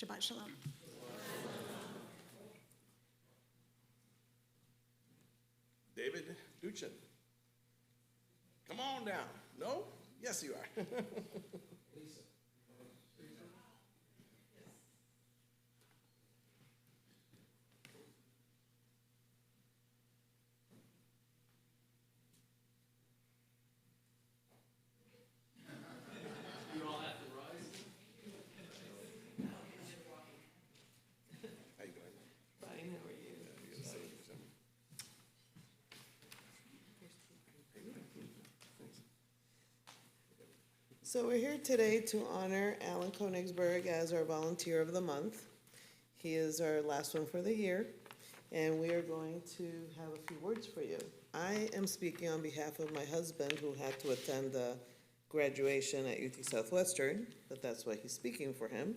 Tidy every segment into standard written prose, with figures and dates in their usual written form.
Shabbat Shalom. David Duchin. Come on down. No? Yes, you are. Lisa. You all have to rise. How you doing? Fine, how are you? You gotta say something. So we're here today to honor Alan Koenigsberg as our Volunteer of the Month. He is our last one for the year, and we are going to have a few words for you. I am speaking on behalf of my husband, who had to attend the graduation at UT Southwestern, but that's why he's speaking for him.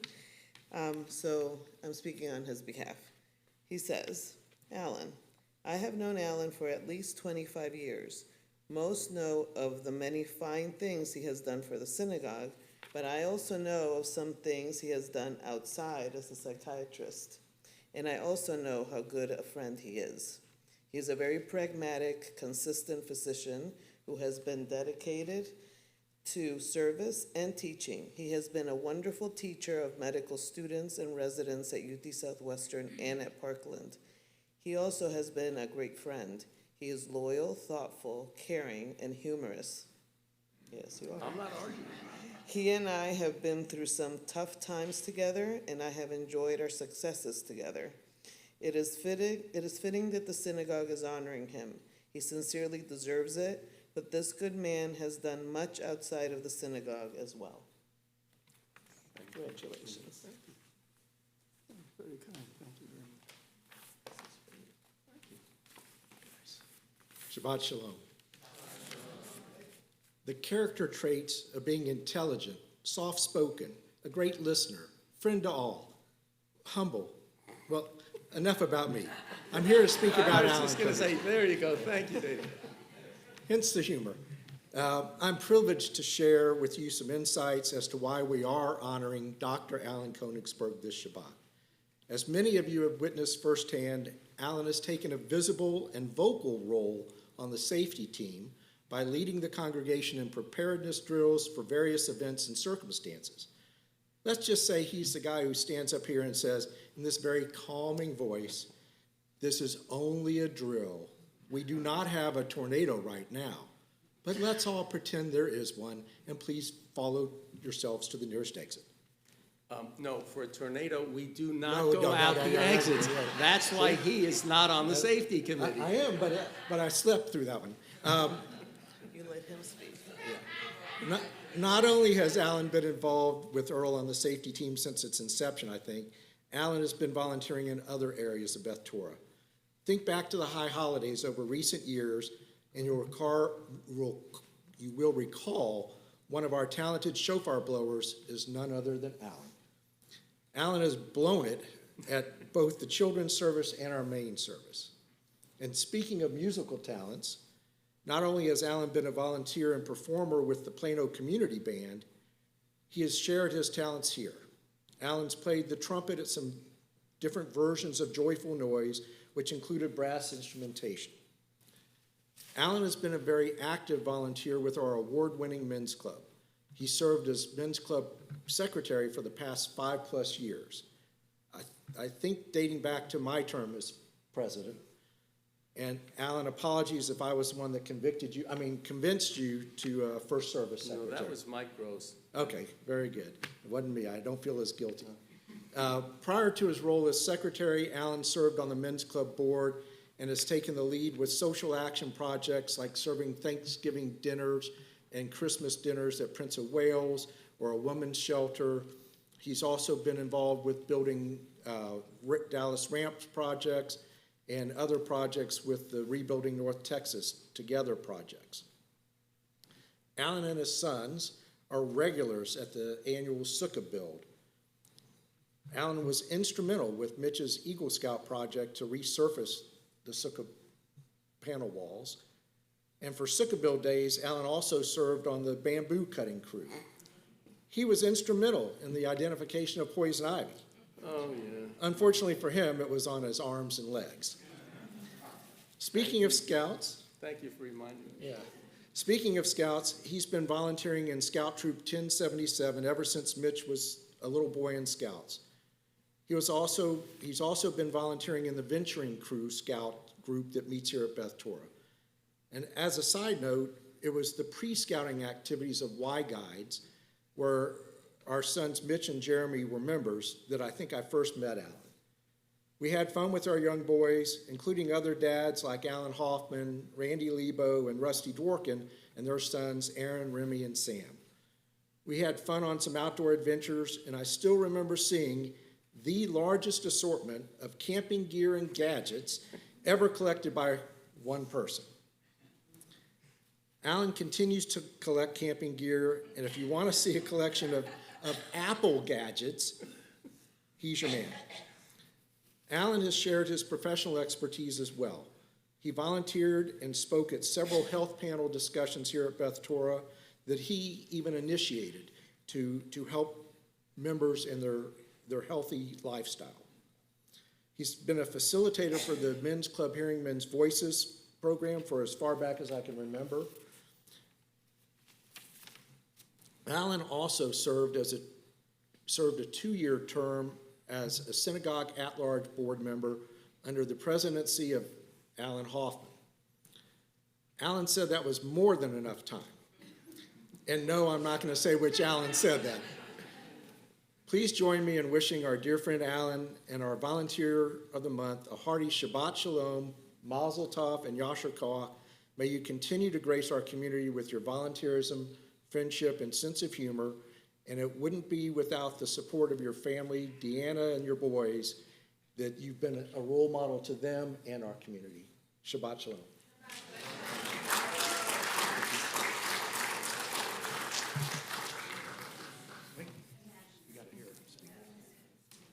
So I'm speaking on his behalf. He says, Alan, I have known Alan for at least 25 years. Most know of the many fine things he has done for the synagogue, but I also know of some things he has done outside as a psychiatrist. And I also know how good a friend he is. He is a very pragmatic, consistent physician who has been dedicated to service and teaching. He has been a wonderful teacher of medical students and residents at UT Southwestern and at Parkland. He also has been a great friend. He is loyal, thoughtful, caring, and humorous. Yes, you are. I'm not arguing. He and I have been through some tough times together, and I have enjoyed our successes together. It is fitting that the synagogue is honoring him. He sincerely deserves it, but this good man has done much outside of the synagogue as well. Congratulations. Very kind, thank you very much. Shabbat Shalom. The character traits of being intelligent, soft-spoken, a great listener, friend to all, humble. Well, enough about me. I'm here to speak about Alan. I was just going to say, there you go. Thank you, David. Hence the humor. I'm privileged to share with you some insights as to why we are honoring Dr. Alan Koenigsberg this Shabbat. As many of you have witnessed firsthand, Alan has taken a visible and vocal role on the safety team by leading the congregation in preparedness drills for various events and circumstances. Let's just say he's the guy who stands up here and says, in this very calming voice, this is only a drill. We do not have a tornado right now, but let's all pretend there is one, and please follow yourselves to the nearest exit. No, for a tornado, we do not No, go no, out no, the no, no, exits. no, no. That's why he is not on the safety committee. I am, but I slept through that one. You let him speak. Not only has Alan been involved with Earl on the safety team since its inception, I think, Alan has been volunteering in other areas of Beth Torah. Think back to the high holidays over recent years, and you will recall one of our talented shofar blowers is none other than Alan. Alan has blown it at both the children's service and our main service. And speaking of musical talents, not only has Alan been a volunteer and performer with the Plano Community Band, he has shared his talents here. Alan's played the trumpet at some different versions of Joyful Noise, which included brass instrumentation. Alan has been a very active volunteer with our award-winning men's club. He served as men's club secretary for the past 5+ years. I think dating back to my term as president. And Alan, apologies if I was the one that convinced you to first service secretary. No, that was Mike Gross. Okay, very good. It wasn't me. I don't feel as guilty. Prior to his role as secretary, Alan served on the men's club board and has taken the lead with social action projects like serving Thanksgiving dinners and Christmas dinners at Prince of Wales or a women's shelter. He's also been involved with building Rick Dallas Ramps projects and other projects with the Rebuilding North Texas Together projects. Alan and his sons are regulars at the annual Sukkah build. Alan was instrumental with Mitch's Eagle Scout project to resurface the Sukkah panel walls. And for Sukkah build days, Alan also served on the bamboo cutting crew. He was instrumental in the identification of poison ivy. Oh, yeah. Unfortunately for him, it was on his arms and legs. Speaking of scouts, Thank you for reminding me. yeah. Speaking of scouts, he's been volunteering in Scout Troop 1077 ever since Mitch was a little boy in scouts. He's also been volunteering in the Venturing Crew Scout group that meets here at Beth Torah. And as a side note, it was the pre-scouting activities of Y Guides, where our sons Mitch and Jeremy were members, that I think I first met Alan. We had fun with our young boys, including other dads like Alan Hoffman, Randy Lebo, and Rusty Dworkin, and their sons Aaron, Remy, and Sam. We had fun on some outdoor adventures, and I still remember seeing the largest assortment of camping gear and gadgets ever collected by one person. Alan continues to collect camping gear, and if you want to see a collection of Apple gadgets, he's your man. Alan has shared his professional expertise as well. He volunteered and spoke at several health panel discussions here at Beth Torah that he even initiated to help members in their healthy lifestyle. He's been a facilitator for the Men's Club Hearing Men's Voices program for as far back as I can remember. Alan also served a 2-year term as a synagogue at-large board member under the presidency of Alan Hoffman. Alan said that was more than enough time. And no, I'm not going to say which Alan said that. Please join me in wishing our dear friend Alan and our volunteer of the month a hearty Shabbat Shalom, Mazel Tov, and Yasher Koach. May you continue to grace our community with your volunteerism, friendship, and sense of humor, and it wouldn't be without the support of your family, Deanna and your boys, that you've been a role model to them and our community. Shabbat Shalom.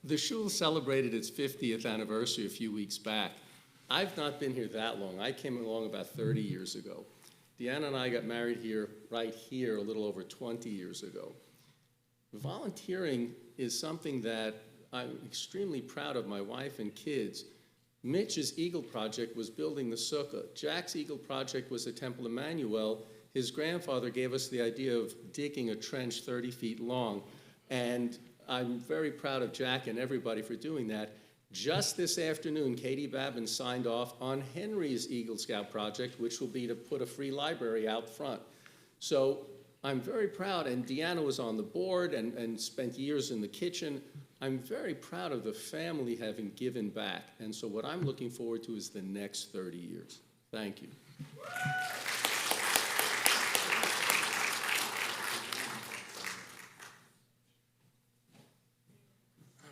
The shul celebrated its 50th anniversary a few weeks back. I've not been here that long. I came along about 30 years ago. Deanna and I got married here, right here, a little over 20 years ago. Volunteering is something that I'm extremely proud of my wife and kids. Mitch's Eagle Project was building the sukkah. Jack's Eagle Project was at Temple Emmanuel. His grandfather gave us the idea of digging a trench 30 feet long, and I'm very proud of Jack and everybody for doing that. Just this afternoon, Katie Babin signed off on Henry's Eagle Scout project, which will be to put a free library out front. So I'm very proud, and Deanna was on the board and spent years in the kitchen. I'm very proud of the family having given back, and so what I'm looking forward to is the next 30 years. Thank you.